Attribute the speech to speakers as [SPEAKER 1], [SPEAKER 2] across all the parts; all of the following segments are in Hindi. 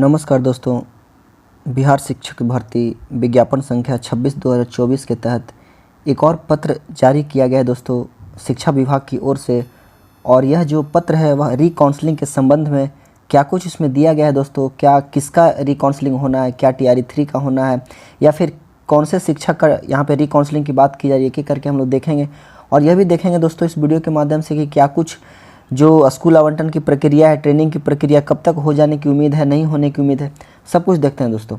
[SPEAKER 1] नमस्कार दोस्तों। बिहार शिक्षक भर्ती विज्ञापन संख्या 26/2024 के तहत एक और पत्र जारी किया गया है दोस्तों शिक्षा विभाग की ओर से। और यह जो पत्र है वह री-काउंसलिंग के संबंध में क्या कुछ इसमें दिया गया है दोस्तों। क्या किसका री-काउंसलिंग होना है, क्या TRE 3 का होना है या फिर कौन से शिक्षक का यहाँ पे री-काउंसलिंग की बात की जा रही है, एक एक करके हम लोग देखेंगे। और यह भी देखेंगे दोस्तों इस वीडियो के माध्यम से कि क्या कुछ जो स्कूल आवंटन की प्रक्रिया है, ट्रेनिंग की प्रक्रिया कब तक हो जाने की उम्मीद है, नहीं होने की उम्मीद है, सब कुछ देखते हैं दोस्तों।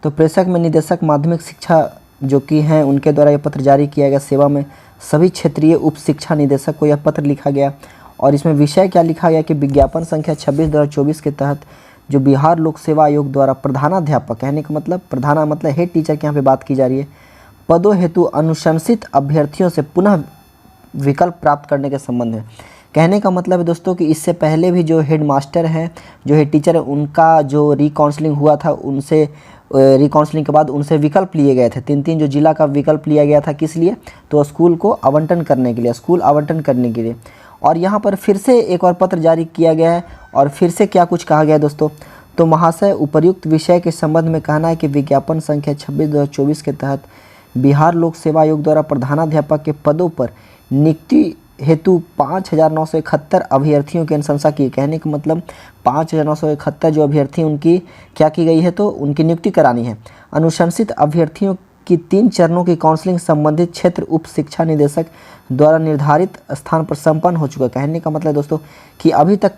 [SPEAKER 1] तो प्रेषक में निदेशक माध्यमिक शिक्षा जो कि हैं उनके द्वारा यह पत्र जारी किया गया। सेवा में सभी क्षेत्रीय उप शिक्षा निदेशक को यह पत्र लिखा गया। और इसमें विषय क्या लिखा गया कि विज्ञापन संख्या 26/2024 के तहत जो बिहार लोक सेवा आयोग द्वारा प्रधानाध्यापक, कहने का मतलब प्रधाना मतलब हेड टीचर की यहाँ पे बात की जा रही है, पदों हेतु अनुशंसित अभ्यर्थियों से पुनः विकल्प प्राप्त करने के संबंध में। कहने का मतलब है दोस्तों कि इससे पहले भी जो हेड मास्टर हैं, जो हेड टीचर है, उनका जो री-काउंसलिंग हुआ था, उनसे री-काउंसलिंग के बाद उनसे विकल्प लिए गए थे। 3-3 जो जिला का विकल्प लिया गया था, किस लिए? तो स्कूल को आवंटन करने के लिए, स्कूल आवंटन करने के लिए। और यहाँ पर फिर से एक और पत्र जारी किया गया है और फिर से क्या कुछ कहा गया है दोस्तों। तो महाशय, उपर्युक्त विषय के संबंध में कहना है कि विज्ञापन संख्या 26/2024 के तहत बिहार लोक सेवा आयोग द्वारा प्रधानाध्यापक के पदों पर नियुक्ति हेतु 5,971 अभ्यर्थियों की अनुशंसा की। कहने का मतलब 5,971 जो अभ्यर्थी उनकी क्या की गई है, तो उनकी नियुक्ति करानी है। अनुशंसित अभ्यर्थियों की 3 चरणों की काउंसलिंग संबंधित क्षेत्र उप शिक्षा निदेशक द्वारा निर्धारित स्थान पर संपन्न हो चुका। कहने का मतलब दोस्तों कि अभी तक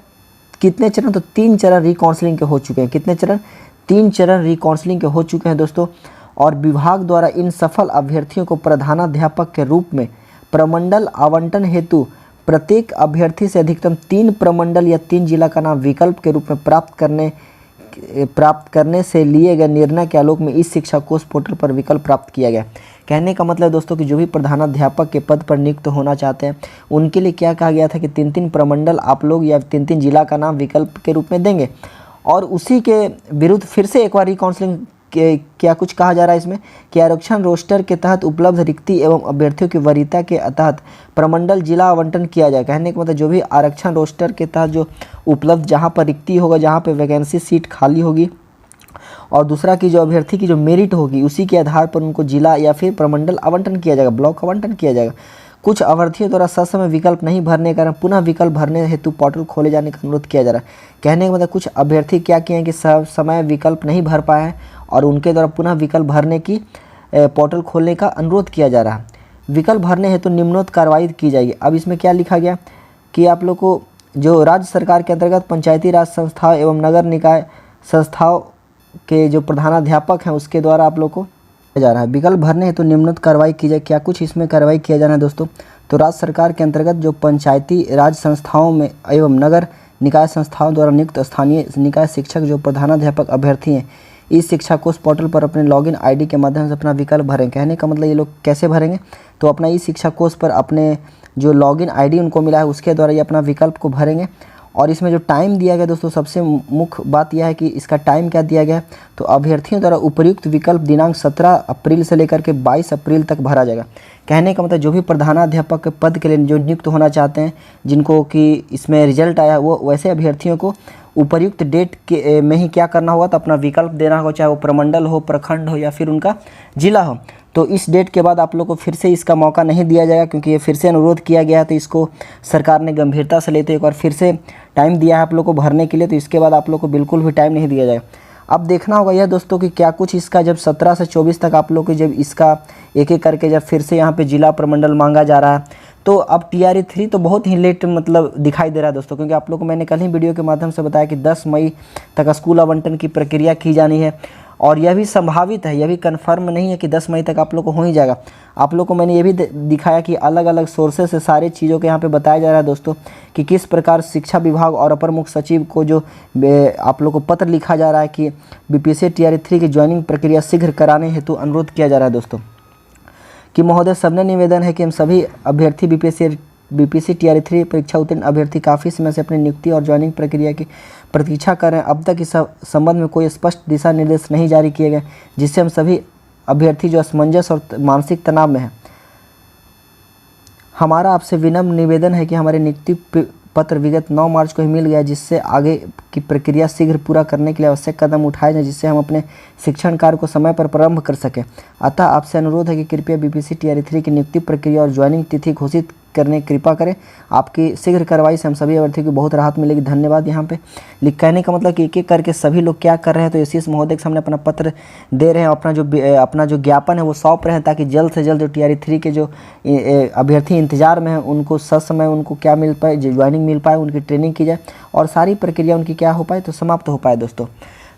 [SPEAKER 1] कितने चरण, तो 3 चरण री-काउंसलिंग के हो चुके हैं। कितने चरण? 3 चरण री-काउंसलिंग के हो चुके हैं दोस्तों। और विभाग द्वारा इन सफल अभ्यर्थियों को प्रधानाध्यापक के रूप में प्रमंडल आवंटन हेतु प्रत्येक अभ्यर्थी से अधिकतम 3 प्रमंडल या 3 जिला का नाम विकल्प के रूप में प्राप्त करने से लिए गए निर्णय के आलोक में इस शिक्षा कोष पोर्टल पर विकल्प प्राप्त किया गया। कहने का मतलब दोस्तों कि जो भी प्रधानाध्यापक के पद पर नियुक्त होना चाहते हैं उनके लिए क्या कहा गया था कि 3-3 प्रमंडल आप लोग या 3-3 जिला का नाम विकल्प के रूप में देंगे। और उसी के विरुद्ध फिर से एक बार री-काउंसलिंग के क्या कुछ कहा जा रहा है इसमें कि आरक्षण रोस्टर के तहत उपलब्ध रिक्ति एवं अभ्यर्थियों की वरीयता के तहत प्रमंडल जिला आवंटन किया जाए। कहने का मतलब जो भी आरक्षण रोस्टर के तहत जो उपलब्ध, जहां पर रिक्ति होगा, जहां पर वैकेंसी सीट खाली होगी, और दूसरा की जो अभ्यर्थी की जो मेरिट होगी उसी के आधार पर उनको जिला या फिर प्रमंडल आवंटन किया जाएगा, ब्लॉक आवंटन किया जाएगा। कुछ अभ्यर्थियों द्वारा ससमय विकल्प नहीं भरने के कारण पुनः विकल्प भरने हेतु पोर्टल खोले जाने का अनुरोध किया जा रहा है। कहने का मतलब कुछ अभ्यर्थी क्या किए हैं कि समय विकल्प नहीं भर पाए हैं और उनके द्वारा पुनः विकल्प भरने की पोर्टल खोलने का अनुरोध किया जा रहा है। विकल्प भरने हेतु निम्नोक्त कार्रवाई की जाएगी। अब इसमें क्या लिखा गया कि आप लोग को जो राज्य सरकार के अंतर्गत पंचायती राज संस्थाओं एवं नगर निकाय संस्थाओं के जो प्रधानाध्यापक हैं उसके द्वारा आप लोग को जा रहा है विकल्प भरने हेतु निम्नोक्त कार्रवाई की जाए। क्या कुछ इसमें कार्रवाई किया जाना है दोस्तों? तो राज्य सरकार के अंतर्गत जो पंचायती राज संस्थाओं में एवं नगर निकाय संस्थाओं द्वारा नियुक्त स्थानीय निकाय शिक्षक जो प्रधानाध्यापक अभ्यर्थी हैं इस शिक्षा कोष पोर्टल पर अपने लॉगिन आईडी के माध्यम से अपना विकल्प भरें। कहने का मतलब ये लोग कैसे भरेंगे, तो अपना इस शिक्षा कोष पर अपने जो लॉगिन आईडी उनको मिला है उसके द्वारा ये अपना विकल्प को भरेंगे। और इसमें जो टाइम दिया गया दोस्तों, सबसे मुख्य बात यह है कि इसका टाइम क्या दिया गया है, तो अभ्यर्थियों द्वारा उपर्युक्त विकल्प दिनांक 17 अप्रैल से लेकर के 22 अप्रैल तक भरा जाएगा। कहने का मतलब जो भी प्रधानाध्यापक के पद के लिए जो नियुक्त होना चाहते हैं, जिनको कि इसमें रिजल्ट आया वो वैसे अभ्यर्थियों को उपर्युक्त डेट के में ही क्या करना होगा, तो अपना विकल्प देना होगा, चाहे वो प्रमंडल हो, प्रखंड हो या फिर उनका जिला हो। तो इस डेट के बाद आप लोग को फिर से इसका मौका नहीं दिया जाएगा, क्योंकि ये फिर से अनुरोध किया गया है। तो इसको सरकार ने गंभीरता से लेते एक बार फिर से टाइम दिया है आप लोग को भरने के लिए, तो इसके बाद आप लोग को बिल्कुल भी टाइम नहीं दिया जाएगा। अब देखना होगा यह दोस्तों कि क्या कुछ इसका जब 17 से 24 तक आप लोग को जब इसका एक एक करके जब फिर से यहाँ पे जिला प्रमंडल मांगा जा रहा है, तो अब TRE 3 तो बहुत ही लेट मतलब दिखाई दे रहा है दोस्तों, क्योंकि आप लोग को मैंने कल ही वीडियो के माध्यम से बताया कि 10 मई तक स्कूल आवंटन की प्रक्रिया की जानी है। और यह भी संभावित है, यह भी कंफर्म नहीं है कि 10 मई तक आप लोग को हो ही जाएगा। आप लोग को मैंने ये भी दिखाया कि अलग अलग सोर्सेस से सारी चीज़ों के यहाँ पे बताया जा रहा है दोस्तों कि किस प्रकार शिक्षा विभाग और अपर मुख्य सचिव को जो आप लोग को पत्र लिखा जा रहा है कि BPSC TRE 3 की ज्वाइनिंग प्रक्रिया शीघ्र कराने हेतु अनुरोध किया जा रहा है दोस्तों। कि महोदय, सबने निवेदन है कि हम सभी अभ्यर्थी BPSC TRE 3 परीक्षा उत्तीर्ण अभ्यर्थी काफ़ी समय से अपनी नियुक्ति और ज्वाइनिंग प्रक्रिया की प्रतीक्षा कर रहे हैं। अब तक इस संबंध में कोई स्पष्ट दिशा निर्देश नहीं जारी किए गए, जिससे हम सभी अभ्यर्थी जो असमंजस और मानसिक तनाव में हैं। हमारा आपसे विनम्र निवेदन है कि हमारी नियुक्ति पत्र विगत 9 मार्च को ही मिल गया, जिससे आगे की प्रक्रिया शीघ्र पूरा करने के लिए आवश्यक कदम उठाए जाएं, जिससे हम अपने शिक्षण कार्य को समय पर प्रारंभ कर सकें। अतः आपसे अनुरोध है कि कृपया बीपीसी टीआरई 3 की नियुक्ति प्रक्रिया और ज्वाइनिंग तिथि घोषित करने कृपा करें। आपकी शीघ्र कार्रवाई से हम सभी अभ्यर्थियों को बहुत राहत मिलेगी। धन्यवाद। यहाँ पे कहने का मतलब कि एक एक करके सभी लोग क्या कर रहे हैं, तो एसीएस महोदय के सामने अपना पत्र दे रहे हैं, अपना जो ज्ञापन है वो सौंप रहे हैं, ताकि जल्द से जल्द जो टीआरई 3 के जो अभ्यर्थी इंतजार में हैं उनको ससमय उनको क्या मिल पाए, ज्वाइनिंग मिल पाए, उनकी ट्रेनिंग की जाए और सारी प्रक्रिया उनकी क्या हो पाए, तो समाप्त हो पाए। दोस्तों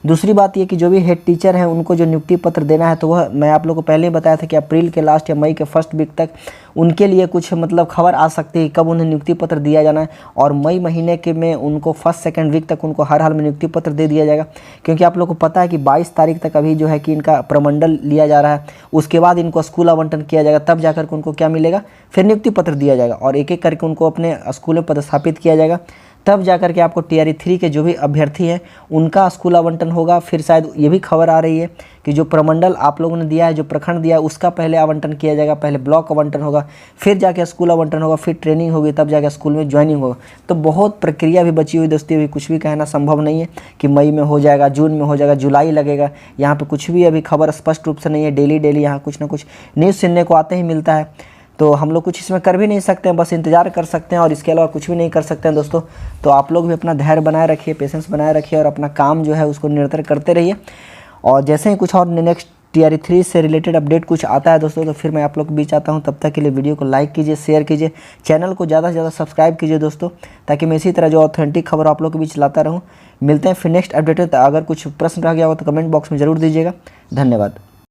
[SPEAKER 1] दूसरी बात ये कि जो भी हेड टीचर हैं उनको जो नियुक्ति पत्र देना है, तो वह मैं आप लोगों को पहले ही बताया था कि अप्रैल के लास्ट या मई के फर्स्ट वीक तक उनके लिए कुछ मतलब खबर आ सकती है कब उन्हें नियुक्ति पत्र दिया जाना है। और मई महीने के में उनको फर्स्ट सेकंड वीक तक उनको हर हाल में नियुक्ति पत्र दे दिया जाएगा, क्योंकि आप लोग को पता है कि 22 तारीख तक अभी जो है कि इनका प्रमंडल लिया जा रहा है, उसके बाद इनको स्कूल आवंटन किया जाएगा, तब जाकर के उनको क्या मिलेगा, फिर नियुक्ति पत्र दिया जाएगा और एक एक करके उनको अपने स्कूल में पदस्थापित किया जाएगा। तब जाकर के आपको टीआरई 3 के जो भी अभ्यर्थी हैं उनका स्कूल आवंटन होगा। फिर शायद ये भी खबर आ रही है कि जो प्रमंडल आप लोगों ने दिया है, जो प्रखंड दिया है, उसका पहले आवंटन किया जाएगा, पहले ब्लॉक आवंटन होगा, फिर जाके स्कूल आवंटन होगा, फिर ट्रेनिंग होगी, तब जाके स्कूल में ज्वाइनिंग होगा। तो बहुत प्रक्रिया भी बची हुई दोस्तों, अभी कुछ भी कहना संभव नहीं है कि मई में हो जाएगा, जून में हो जाएगा, जुलाई लगेगा। यहाँ पर कुछ भी अभी खबर स्पष्ट रूप से नहीं है। डेली यहाँ कुछ ना कुछ न्यूज़ सुनने को आते ही मिलता है, तो हम लोग कुछ इसमें कर भी नहीं सकते हैं, बस इंतज़ार कर सकते हैं और इसके अलावा कुछ भी नहीं कर सकते हैं दोस्तों। तो आप लोग भी अपना धैर्य बनाए रखिए, पेशेंस बनाए रखिए और अपना काम जो है उसको निरंतर करते रहिए। और जैसे ही कुछ और नेक्स्ट टीआरई 3 से रिलेटेड अपडेट कुछ आता है दोस्तों, तो फिर मैं आप लोग के बीच आता हूं। तब तक के लिए वीडियो को लाइक कीजिए, शेयर कीजिए, चैनल को ज़्यादा से ज़्यादा सब्सक्राइब कीजिए दोस्तों, ताकि मैं इसी तरह जो ऑथेंटिक खबर आप लोग के बीच लाता रहूँ। मिलते हैं फिर नेक्स्ट अपडेट। अगर कुछ प्रश्न रह गया हो तो कमेंट बॉक्स में ज़रूर दीजिएगा। धन्यवाद।